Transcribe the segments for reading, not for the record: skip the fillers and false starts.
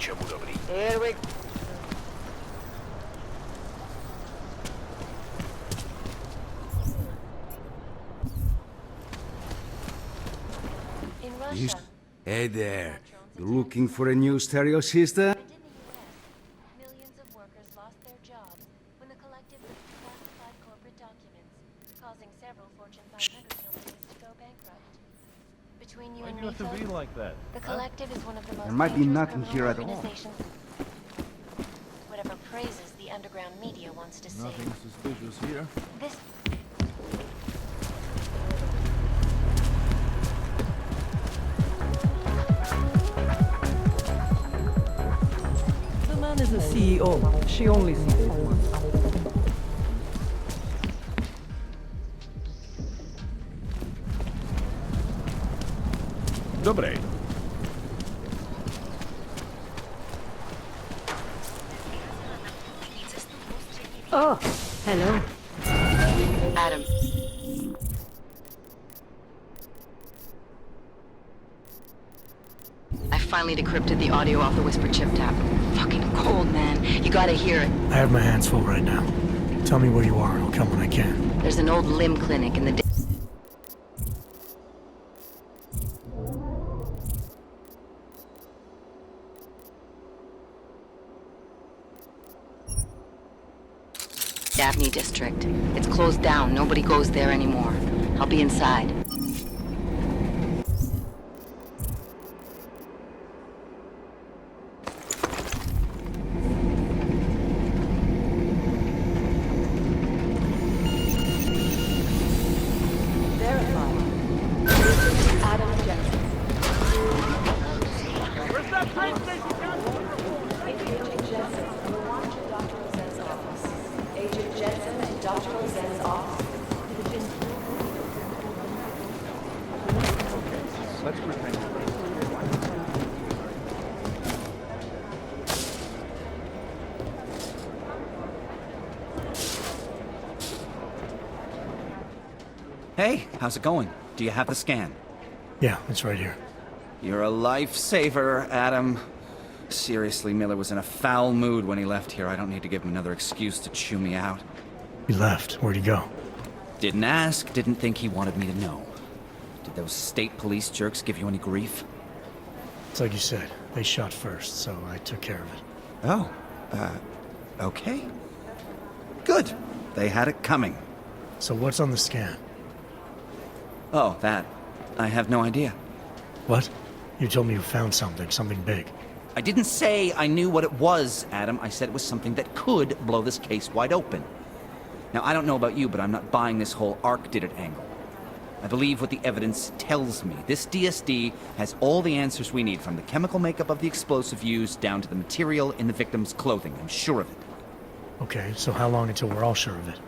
čemu dobrý. Here we In Russia, Hey there. You looking for a new stereo system? and in the US, millions of workers lost their jobs when the collective leaked classified corporate documents, causing several Fortune 500 companies to go bankrupt. Between you Why and do you me, have to be Phil, like that? the collective is one of the most There might be dangerous nothing criminal here at all. organizations. Whatever praises the underground media wants to say. Nothing suspicious here. This The man is a CEO. She only sees it once. Добрый. Oh, hello. Adam. I finally decrypted the audio off the Whisper chip tap. Fucking cold, man. You gotta hear it. I have my hands full right now. Tell me where you are and I'll come when I can. There's an old limb clinic in the... Daphne district. It's closed down. Nobody goes there anymore. I'll be inside. Verified. Adam Jensen. Where's that train station? Agent Jensen, Rwanda to Dr. Rosen's office. Agent Jensen to Dr. Rosen's office. Let's pretend. Hey, how's it going? Do you have the scan? Yeah, it's right here. You're a lifesaver, Adam. Seriously, Miller was in a foul mood when he left here. I don't need to give him another excuse to chew me out. He left. Where'd he go? Didn't ask, didn't think he wanted me to know. Did those state police jerks give you any grief? It's like you said. They shot first, so I took care of it. Oh, okay. Good. They had it coming. So what's on the scan? Oh, that. I have no idea. What? You told me you found something big. I didn't say I knew what it was, Adam. I said it was something that could blow this case wide open. Now, I don't know about you, but I'm not buying this whole Ark did it angle. I believe what the evidence tells me. This DSD has all the answers we need, from the chemical makeup of the explosive used down to the material in the victim's clothing. I'm sure of it. Okay, so how long until we're all sure of it?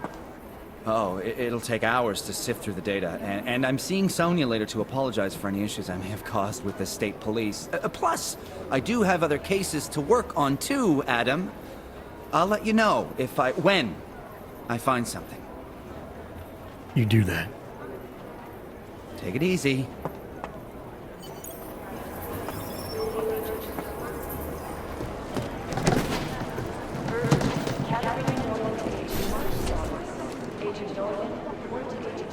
Oh, it'll take hours to sift through the data, and I'm seeing Sonia later to apologize for any issues I may have caused with the state police. Plus, I do have other cases to work on too, Adam. I'll let you know when I find something. You do that. Take it easy. Agent Norton, report to Agent.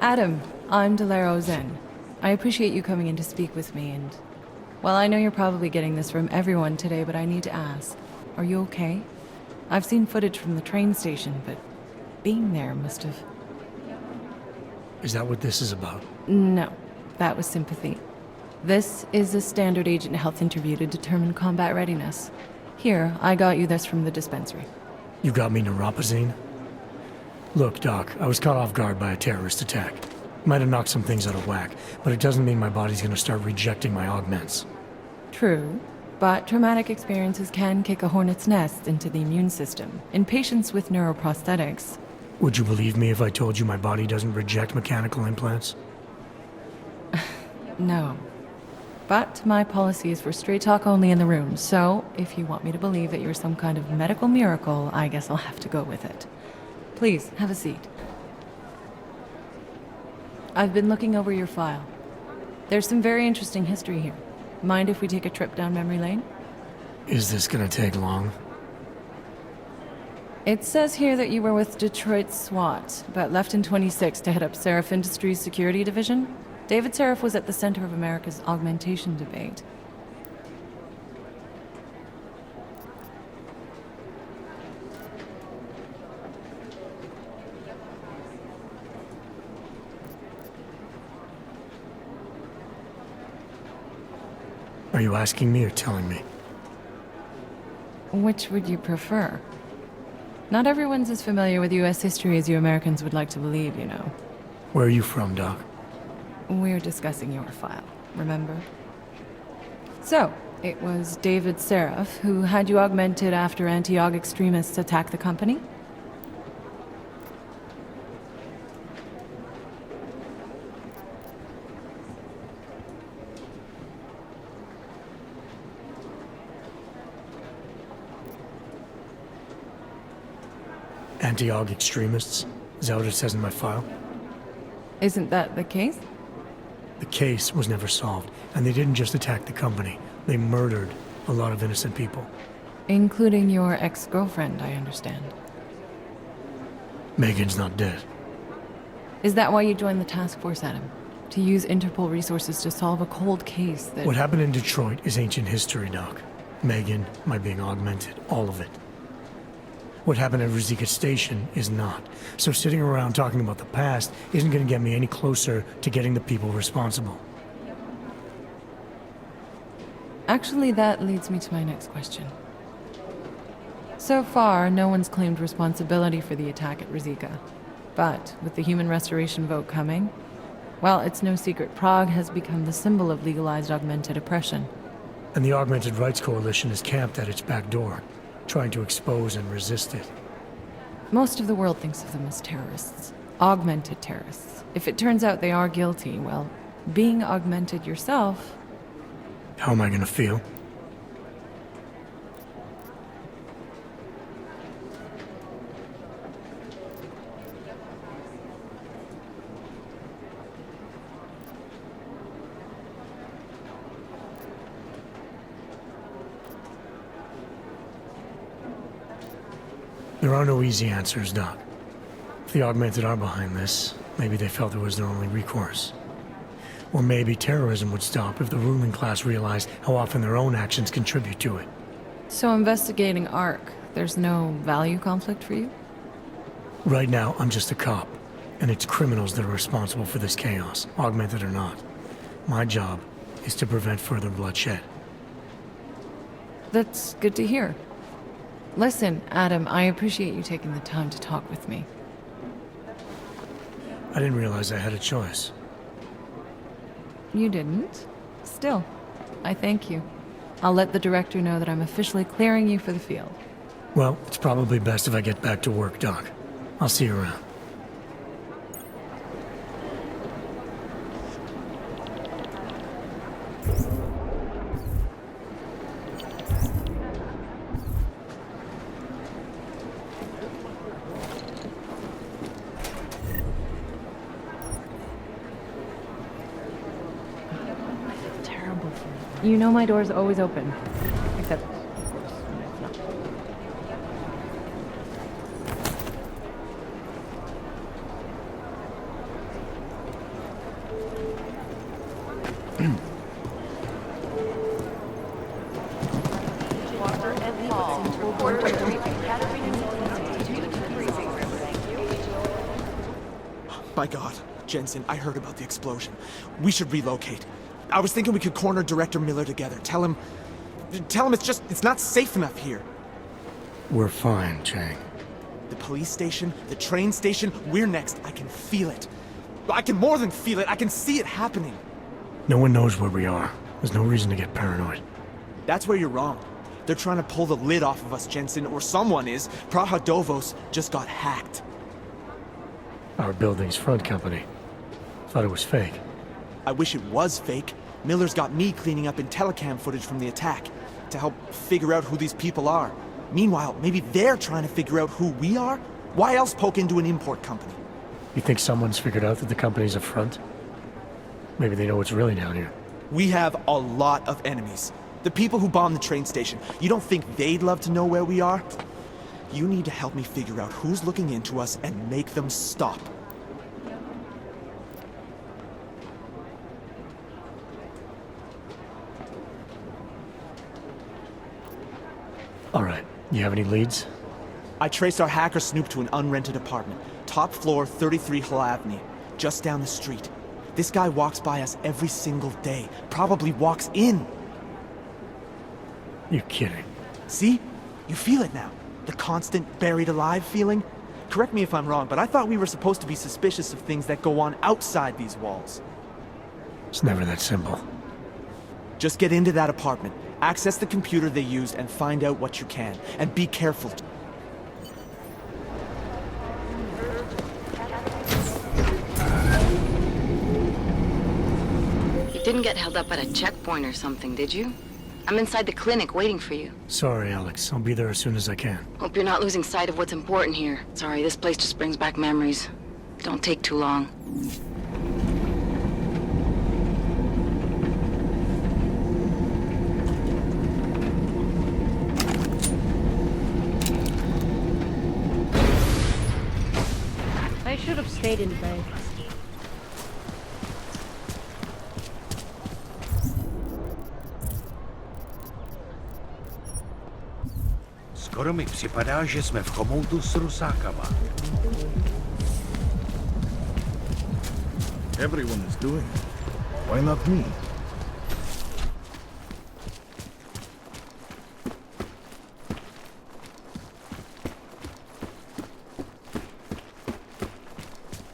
Adam, I'm Delaro Zen. I appreciate you coming in to speak with me, and... Well, I know you're probably getting this from everyone today, but I need to ask. Are you okay? I've seen footage from the train station, but being there must have... Is that what this is about? No, that was sympathy. This is a standard agent health interview to determine combat readiness. Here, I got you this from the dispensary. You got me neuropazine? Look, Doc, I was caught off guard by a terrorist attack. Might have knocked some things out of whack, but it doesn't mean my body's gonna start rejecting my augments. True, but traumatic experiences can kick a hornet's nest into the immune system. In patients with neuroprosthetics, Would you believe me if I told you my body doesn't reject mechanical implants? no. But my policy is for straight talk only in the room, so if you want me to believe that you're some kind of medical miracle, I guess I'll have to go with it. Please, have a seat. I've been looking over your file. There's some very interesting history here. Mind if we take a trip down memory lane? Is this gonna take long? It says here that you were with Detroit SWAT, but left in 26 to head up Seraph Industries' security division. David Seraph was at the center of America's augmentation debate. Are you asking me or telling me? Which would you prefer? Not everyone's as familiar with U.S. history as you Americans would like to believe, you know. Where are you from, Doc? We're discussing your file, remember? So, it was David Seraph who had you augmented after anti-aug extremists attacked the company? Anti-aug extremists? Is that what it says in my file? Isn't that the case? The case was never solved, and they didn't just attack the company. They murdered a lot of innocent people. Including your ex-girlfriend, I understand. Megan's not dead. Is that why you joined the task force, Adam? To use Interpol resources to solve a cold case that... What happened in Detroit is ancient history, Doc. Megan, my being augmented, all of it. What happened at Rizika Station is not. So sitting around talking about the past isn't going to get me any closer to getting the people responsible. Actually, that leads me to my next question. So far, no one's claimed responsibility for the attack at Rizika. But with the human restoration vote coming, well, it's no secret Prague has become the symbol of legalized augmented oppression. And the Augmented Rights Coalition is camped at its back door, trying to expose and resist it. Most of the world thinks of them as terrorists. Augmented terrorists. If it turns out they are guilty, well, being augmented yourself... How am I going to feel? There are no easy answers, Doc. If the Augmented are behind this, maybe they felt it was their only recourse. Or maybe terrorism would stop if the ruling class realized how often their own actions contribute to it. So investigating ARC, there's no value conflict for you? Right now, I'm just a cop, and it's criminals that are responsible for this chaos, augmented or not. My job is to prevent further bloodshed. That's good to hear. Listen, Adam, I appreciate you taking the time to talk with me. I didn't realize I had a choice. You didn't? Still, I thank you. I'll let the director know that I'm officially clearing you for the field. Well, it's probably best if I get back to work, Doc. I'll see you around. Terrible for you. You know my door's always open. Except, of course, when it's not. By God, Jensen, I heard about the explosion. We should relocate. I was thinking we could corner Director Miller together. Tell him... Tell him it's not safe enough here. We're fine, Chang. The police station, the train station, we're next. I can feel it. I can more than feel it, I can see it happening. No one knows where we are. There's no reason to get paranoid. That's where you're wrong. They're trying to pull the lid off of us, Jensen, or someone is. Praha Dovos just got hacked. Our building's front company. Thought it was fake. I wish it was fake. Miller's got me cleaning up IntelliCam footage from the attack to help figure out who these people are. Meanwhile, maybe they're trying to figure out who we are? Why else poke into an import company? You think someone's figured out that the company's a front? Maybe they know what's really down here. We have a lot of enemies. The people who bombed the train station. You don't think they'd love to know where we are? You need to help me figure out who's looking into us and make them stop. All right. You have any leads? I traced our hacker snoop to an unrented apartment. Top floor, 33 Hlavny. Just down the street. This guy walks by us every single day. Probably walks in. You're kidding. See? You feel it now. The constant buried alive feeling. Correct me if I'm wrong, but I thought we were supposed to be suspicious of things that go on outside these walls. It's never that simple. Just get into that apartment, access the computer they used, and find out what you can. And be careful. You didn't get held up at a checkpoint or something, did you? I'm inside the clinic waiting for you. Sorry, Alex. I'll be there as soon as I can. Hope you're not losing sight of what's important here. Sorry, this place just brings back memories. Don't take too long. I should have stayed in bed. Skoro mi připadá, že jsme v chomoutu s rusákama. Everyone is doing it. Why not me?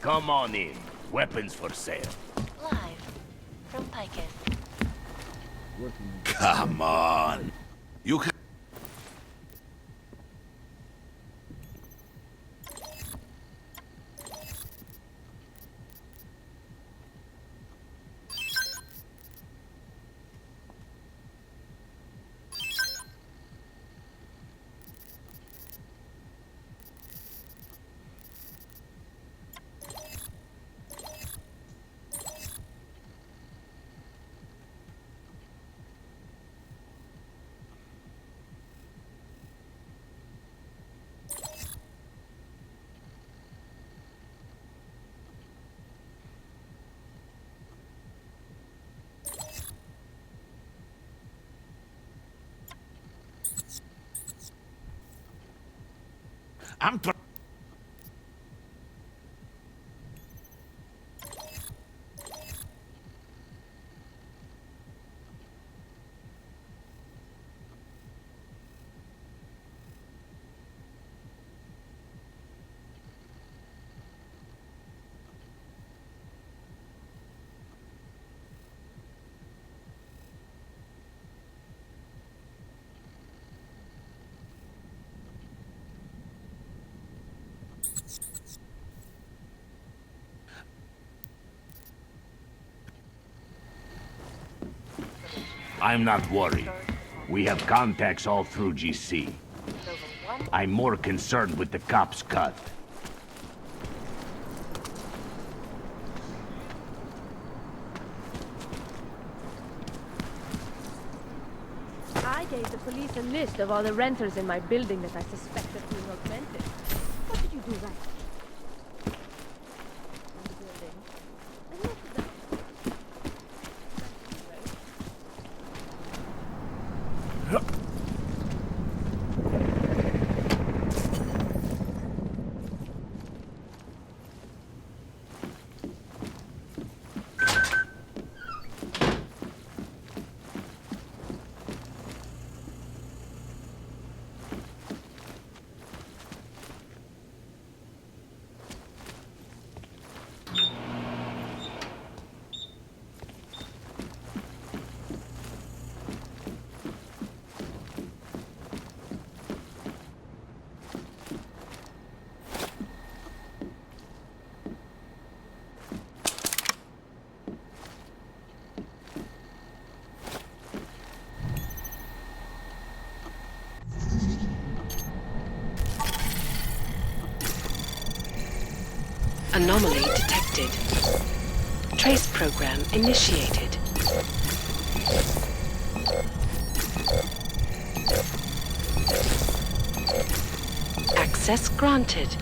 Come on in. Weapons for sale. Live from Picus. Come on. You can... I'm trying... I'm not worried. We have contacts all through GC. I'm more concerned with the cops' cut. I gave the police a list of all the renters in my building that I suspected being augmented. What did you do right? In the building. And what did that- Anomaly detected. Trace program initiated. Access granted.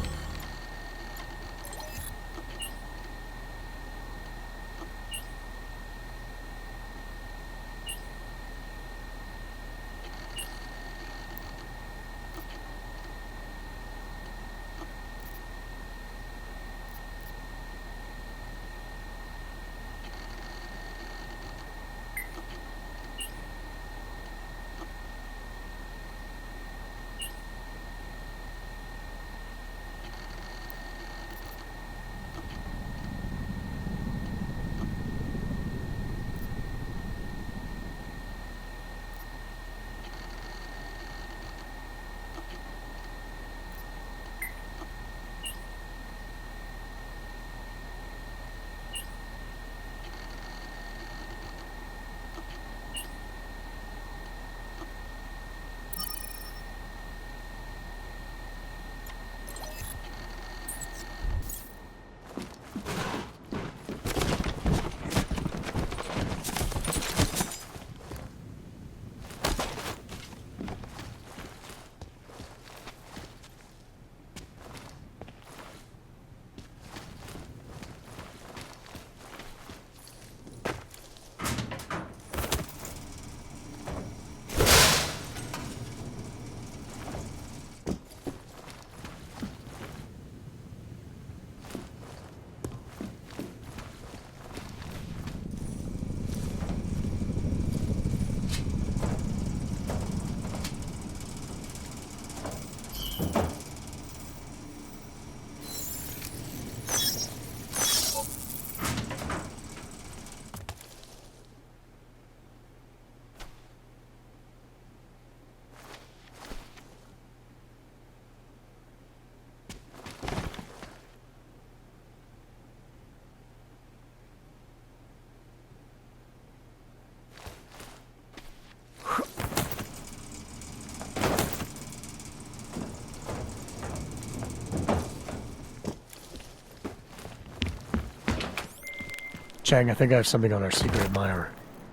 Chang, I think I have something on our secret admirer.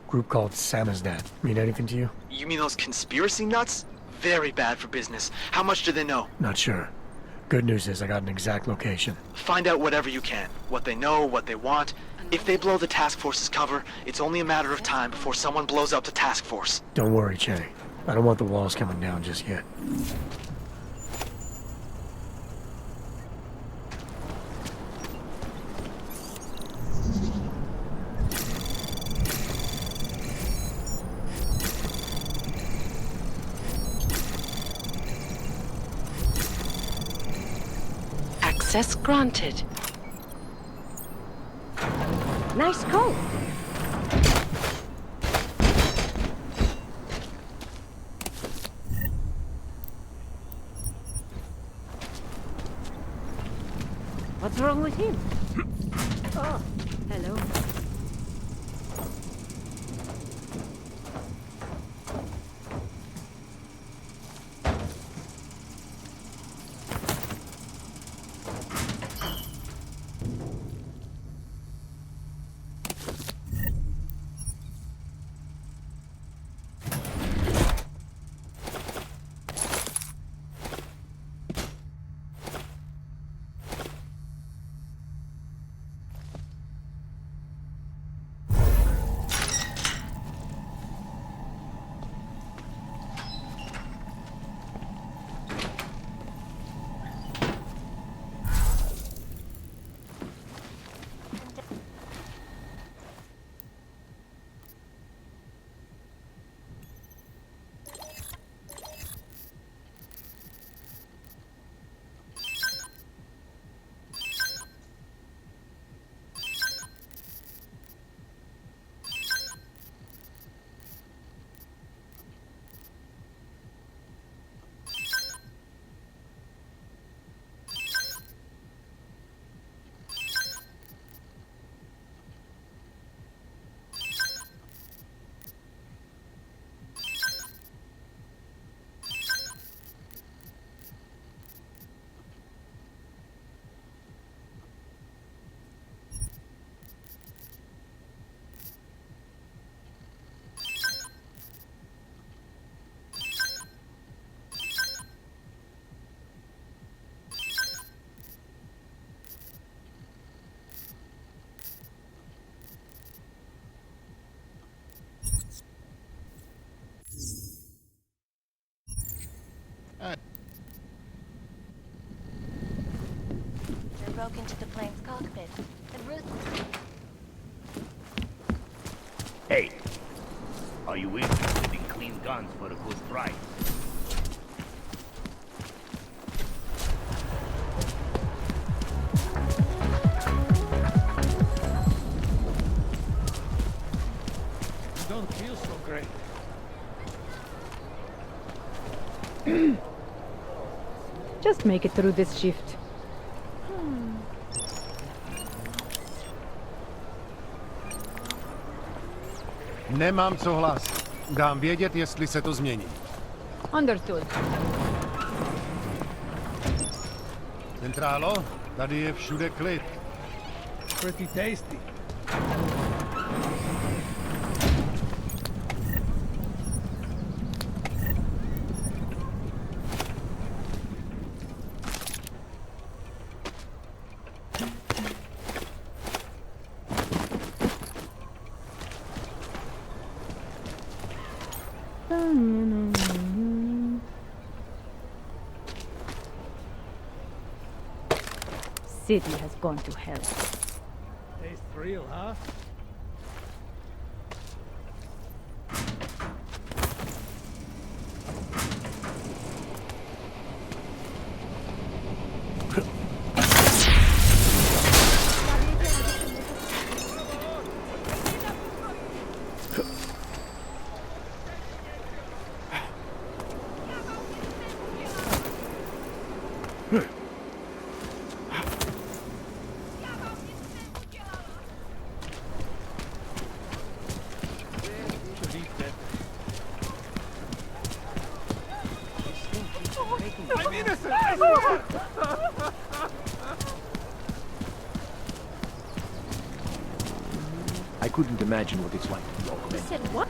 Group called Samizdat. Mean anything to you? You mean those conspiracy nuts? Very bad for business. How much do they know? Not sure. Good news is I got an exact location. Find out whatever you can. What they know, what they want. If they blow the task force's cover, it's only a matter of time before someone blows up the task force. Don't worry, Chang. I don't want the walls coming down just yet. Access granted. Nice call. What's wrong with him? Oh, hello. They broke into the plane's cockpit and ruthlessly. Hey, are you interested in clean guns for a good price? You don't feel so great. Just make it through this shift. Nemám co hlásit. Dám vědět, jestli se to změní. Understood. Centrálo, tady je všude klid. Pretty tasty. City has gone to hell. Tastes real, huh? I'm innocent! I couldn't imagine what it's like to be You augmented. said what?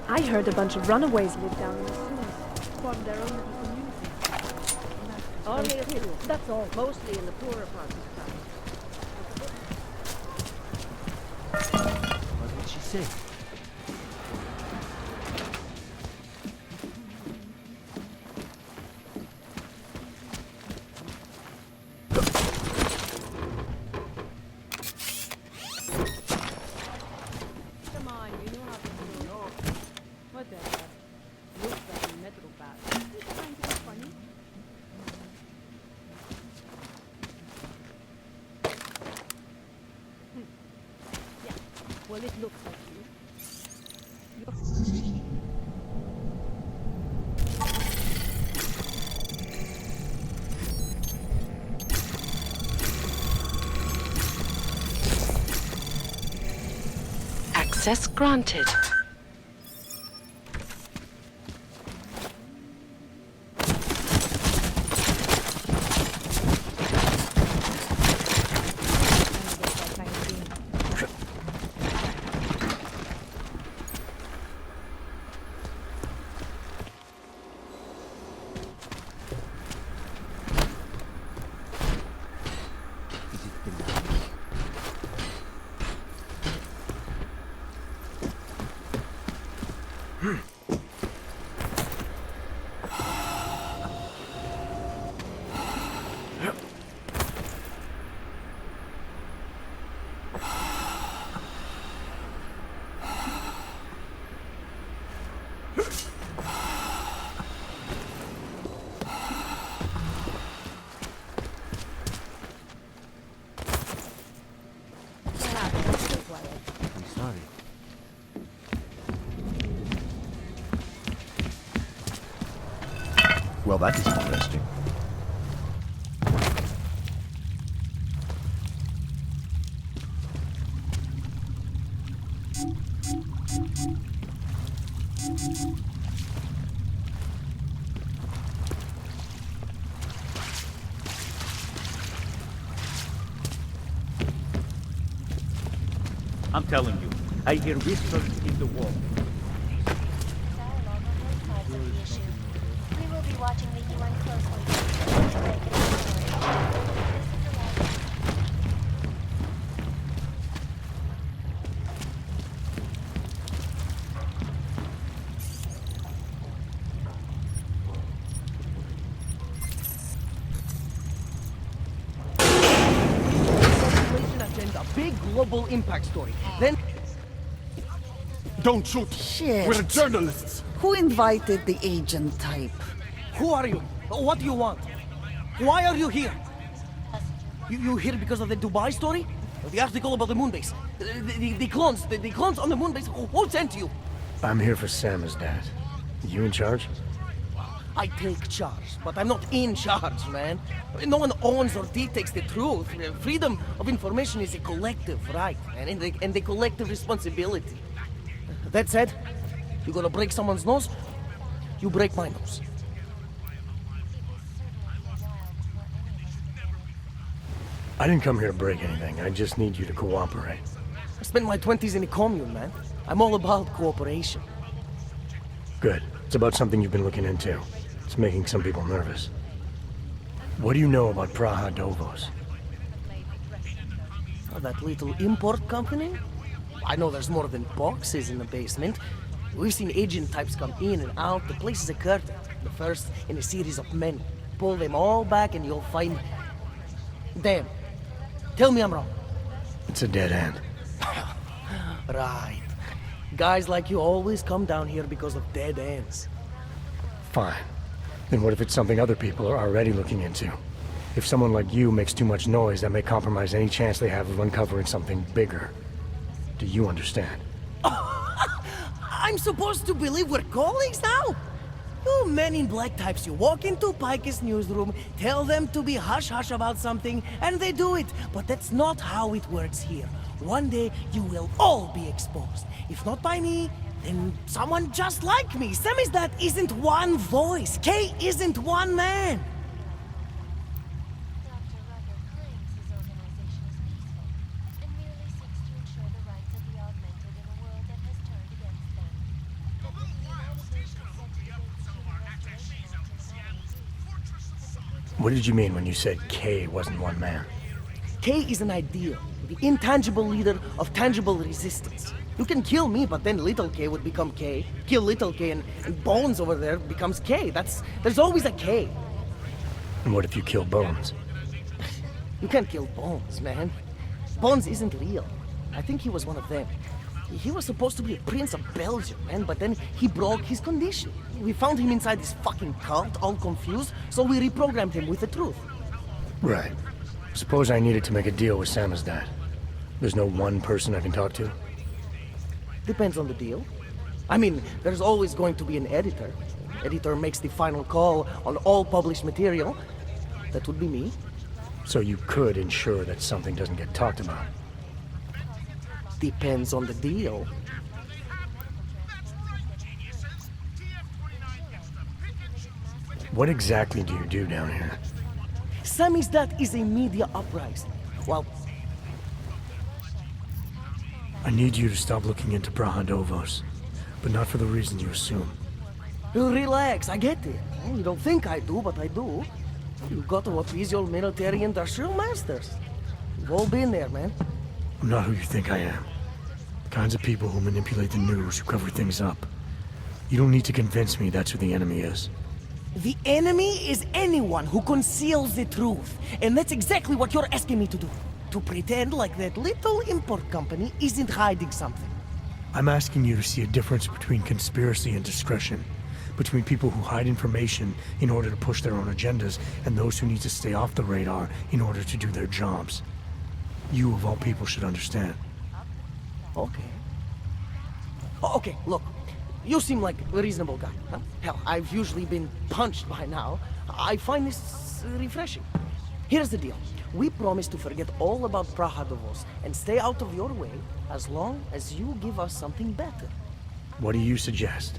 I heard a bunch of runaways live down in the sewers. Formed their own little community. Only a few. That's all. Mostly in the poorer parts of town. What did she say? Come on, you know how to do it. Whatever. Looks like a metro bag. You trying to be funny? Yeah. Well, it looks like you. Access granted. I'm sorry. Well, that is interesting. I'm telling you, I hear whispers in the wall. Dialogue on both sides of the issue. We will be watching the UN closely to make it forward. This is a last. big global impact story. Then... Don't shoot! Shit. We're journalists! Who invited the agent type? Who are you? What do you want? Why are you here? You here because of the Dubai story? The article about the moon base? The clones on the moon base? Who sent you? I'm here for Samizdat. You in charge? I take charge, but I'm not in charge, man. No one owns or dictates the truth. Freedom of information is a collective right, and a collective responsibility. That said, you gonna break someone's nose? You break my nose. I didn't come here to break anything. I just need you to cooperate. I spent my 20s in a commune, man. I'm all about cooperation. Good. It's about something you've been looking into. It's making some people nervous. What do you know about Praha Dovos? Oh, that little import company? I know there's more than boxes in the basement. We've seen agent types come in and out. The place is a curtain. The first in a series of many. Pull them all back and you'll find... Damn. Tell me I'm wrong. It's a dead end. Right. Guys like you always come down here because of dead ends. Fine. Then what if it's something other people are already looking into? If someone like you makes too much noise, that may compromise any chance they have of uncovering something bigger. Do you understand? I'm supposed to believe we're colleagues now? You men in black types, you walk into Pike's newsroom, tell them to be hush-hush about something, and they do it. But that's not how it works here. One day, you will all be exposed. If not by me, then someone just like me. Samizdat isn't one voice. K isn't one man. What did you mean when you said K wasn't one man? K is an ideal, the intangible leader of tangible resistance. You can kill me, but then little K would become K. Kill little K and Bones over there becomes K. There's always a K. And what if you kill Bones? You can't kill Bones, man. Bones isn't real. I think he was one of them. He was supposed to be a prince of Belgium, man, but then he broke his condition. We found him inside this fucking cult, all confused, so we reprogrammed him with the truth. Right. Suppose I needed to make a deal with Samizdat. There's no one person I can talk to? Depends on the deal. I mean, there's always going to be an editor. Editor makes the final call on all published material. That would be me. So you could ensure that something doesn't get talked about? Depends on the deal. What exactly do you do down here? Samizdat is a media uprising. Well, I need you to stop looking into Praha Dovos, but not for the reason you assume. relax, I get it. You don't think I do, but I do. You got to appease your military industrial masters. We've all been there, man. I'm not who you think I am. The kinds of people who manipulate the news, who cover things up. You don't need to convince me that's who the enemy is. The enemy is anyone who conceals the truth. And that's exactly what you're asking me to do. To pretend like that little import company isn't hiding something. I'm asking you to see a difference between conspiracy and discretion. Between people who hide information in order to push their own agendas and those who need to stay off the radar in order to do their jobs. You, of all people, should understand. Okay. Okay, look. You seem like a reasonable guy, huh? Hell, I've usually been punched by now. I find this refreshing. Here's the deal. We promise to forget all about Praha Dovos and stay out of your way as long as you give us something better. What do you suggest?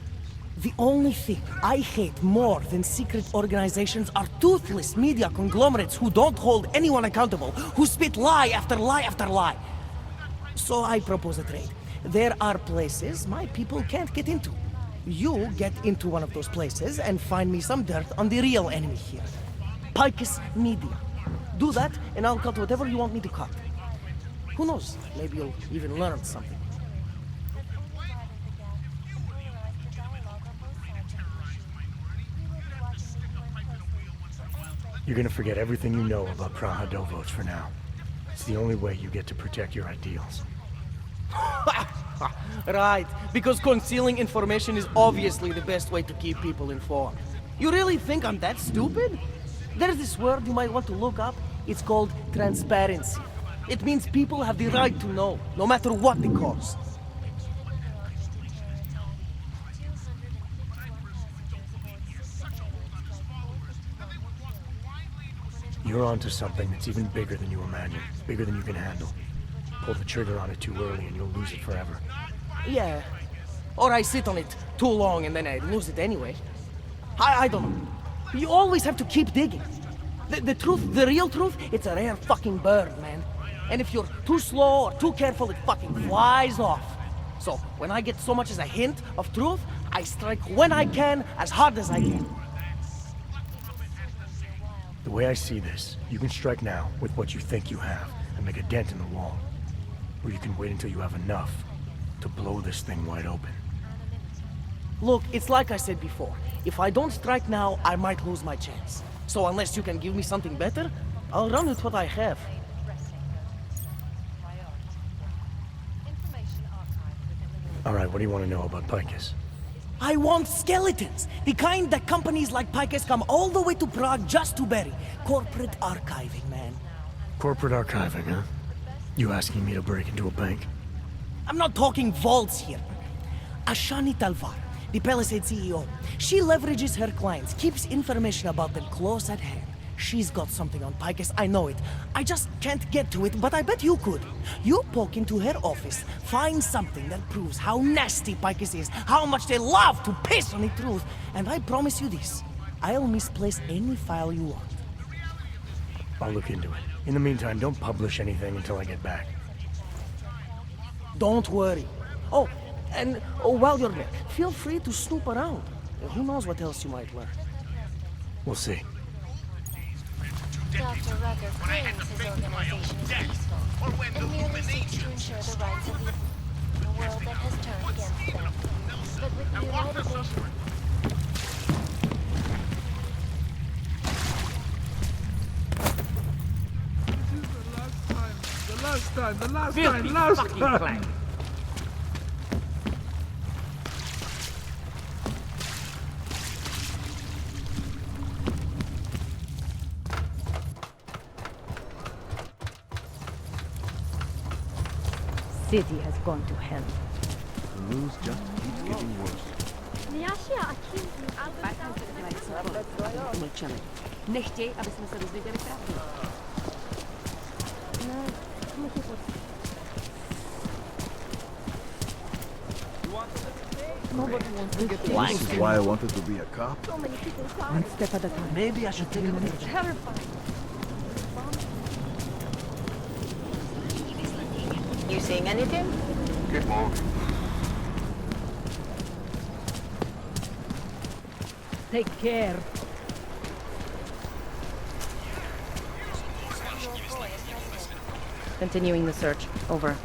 The only thing I hate more than secret organizations are toothless media conglomerates who don't hold anyone accountable, who spit lie after lie after lie. So I propose a trade. There are places my people can't get into. You get into one of those places and find me some dirt on the real enemy here. Pike's Media. Do that, and I'll cut whatever you want me to cut. Who knows? Maybe you'll even learn something. You're gonna forget everything you know about Praha Dovos for now. It's the only way you get to protect your ideals. Right, because concealing information is obviously the best way to keep people informed. You really think I'm that stupid? There's this word you might want to look up. It's called transparency. It means people have the right to know, no matter what the cost. You're onto something that's even bigger than you imagine. Bigger than you can handle. Pull the trigger on it too early and you'll lose it forever. Yeah. Or I sit on it too long and then I lose it anyway. I don't know. You always have to keep digging. The truth, the real truth, it's a rare fucking bird, man. And if you're too slow or too careful, it fucking flies off. So, when I get so much as a hint of truth, I strike when I can, as hard as I can. The way I see this, you can strike now with what you think you have and make a dent in the wall. Or you can wait until you have enough to blow this thing wide open. Look, it's like I said before. If I don't strike now, I might lose my chance. So unless you can give me something better, I'll run with what I have. Alright, what do you want to know about Picus? I want skeletons! The kind that companies like Picus come all the way to Prague just to bury. Corporate archiving, man. Corporate archiving, huh? You asking me to break into a bank? I'm not talking vaults here. Ashani Talvar, the Palisade CEO, she leverages her clients, keeps information about them close at hand. She's got something on Picus, I know it. I just can't get to it, but I bet you could. You poke into her office, find something that proves how nasty Picus is, how much they love to piss on the truth, and I promise you this, I'll misplace any file you want. I'll look into it. In the meantime, don't publish anything until I get back. Don't worry. Oh, and while you're there, feel free to snoop around. Who knows what else you might learn. We'll see. Dr. Rucker claims his organization is peaceful and merely seeks to ensure the rights of the world that has turned against them. But with the United Nations... The last time. City has gone to hell. The news just keeps getting worse. Nechtěj, aby jsme se dozvěděli pravdu. This is why I wanted to be a cop. One step at a time. Maybe I should take a picture. Terrifying. You seeing anything? Get moving. Take care. Continuing the search. Over.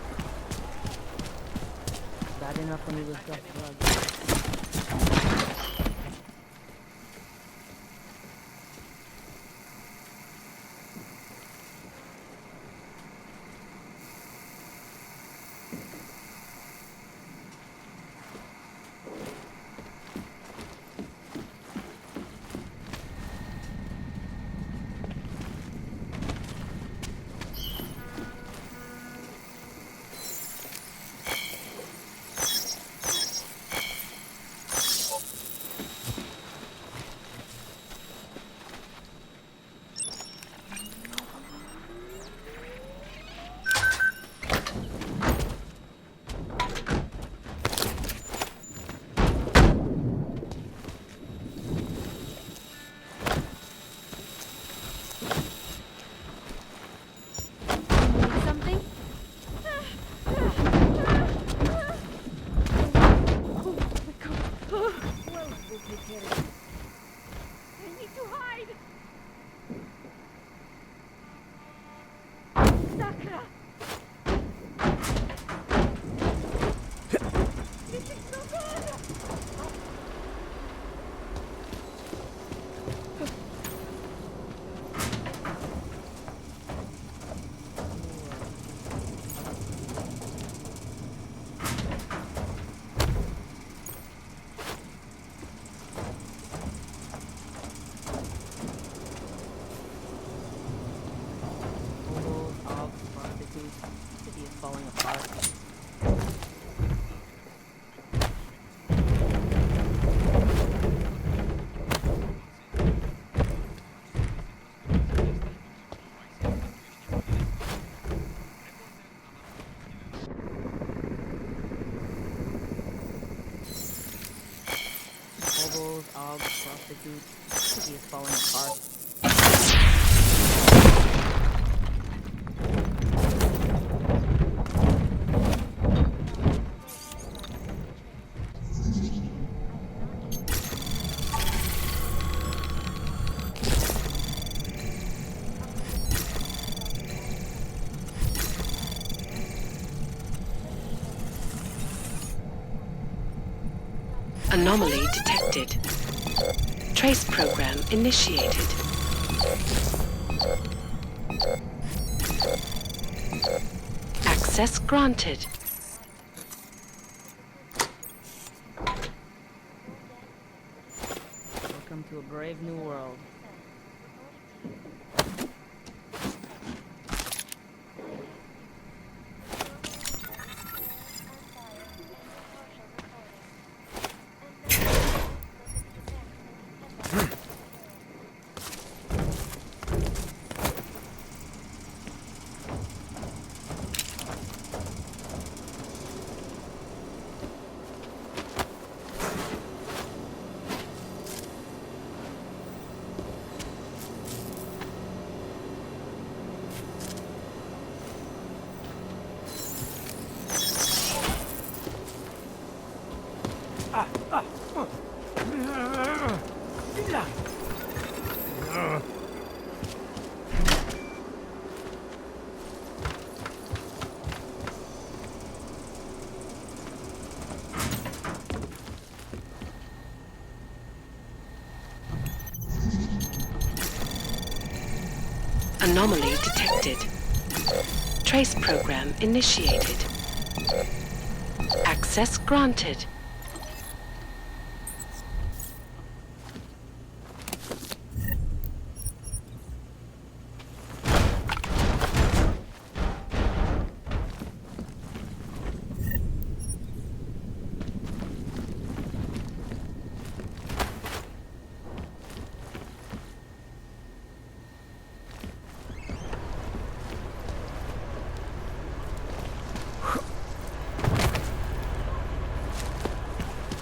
Bad enough when he was just drugged. prostitute. City is falling apart. Anomaly detected. Trace program initiated. Access granted. Welcome to a brave new world. Anomaly detected. Trace program initiated. Access granted.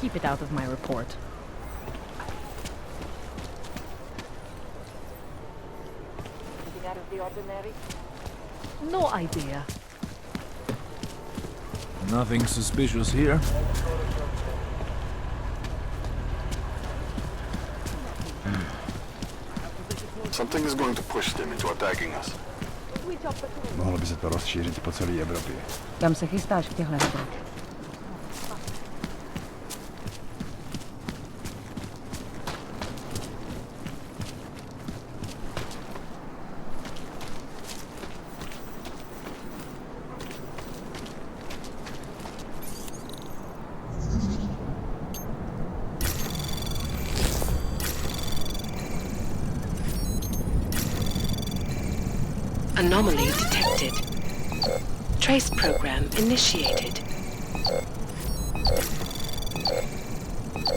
Keep it out of my report. Anything out of the ordinary? No idea. Nothing suspicious here. Something is going to push them into attacking us. Mohlo by se to rozšířit po celé Evropě. Kam se chystáš v těchto hodách? Anomaly detected. Trace program initiated.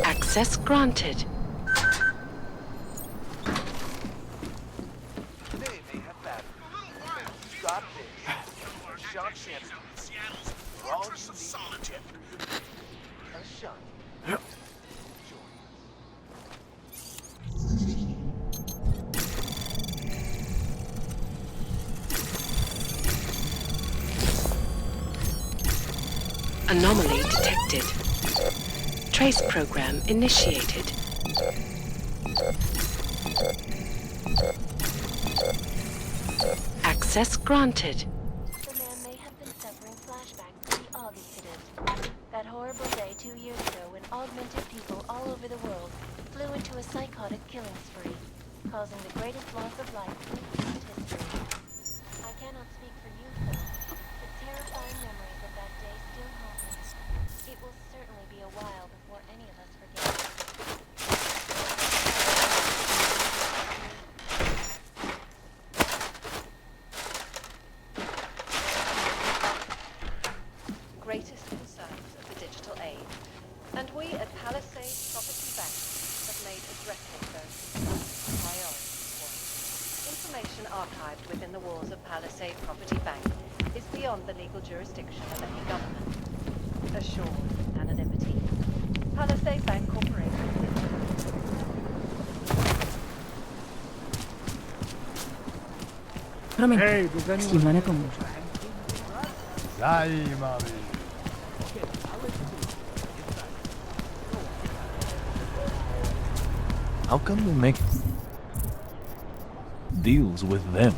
Access granted. They may have battered. Stop this. Shot Seattle's all you need. A shot. Anomaly detected. Trace program initiated. Access granted. The man may have been suffering flashbacks to the Og incident. That horrible day 2 years ago when augmented people all over the world flew into a psychotic killing spree, causing the greatest loss of life in recent history. I cannot speak for you, Phil, but terrifying memories of that day still haunt me. It will certainly be a while before any of us forget it. Greatest concerns of the digital age, and we at Palisade Property Bank have made addressing those concerns a priority for us. Information archived within the walls of Palisade Property Bank is beyond the legal jurisdiction of any government. Assured anonymity. Palisade Bank Corporation. Promiň, Hej, s tímhle nepomůžu. Zajímavý. How come we make deals with them?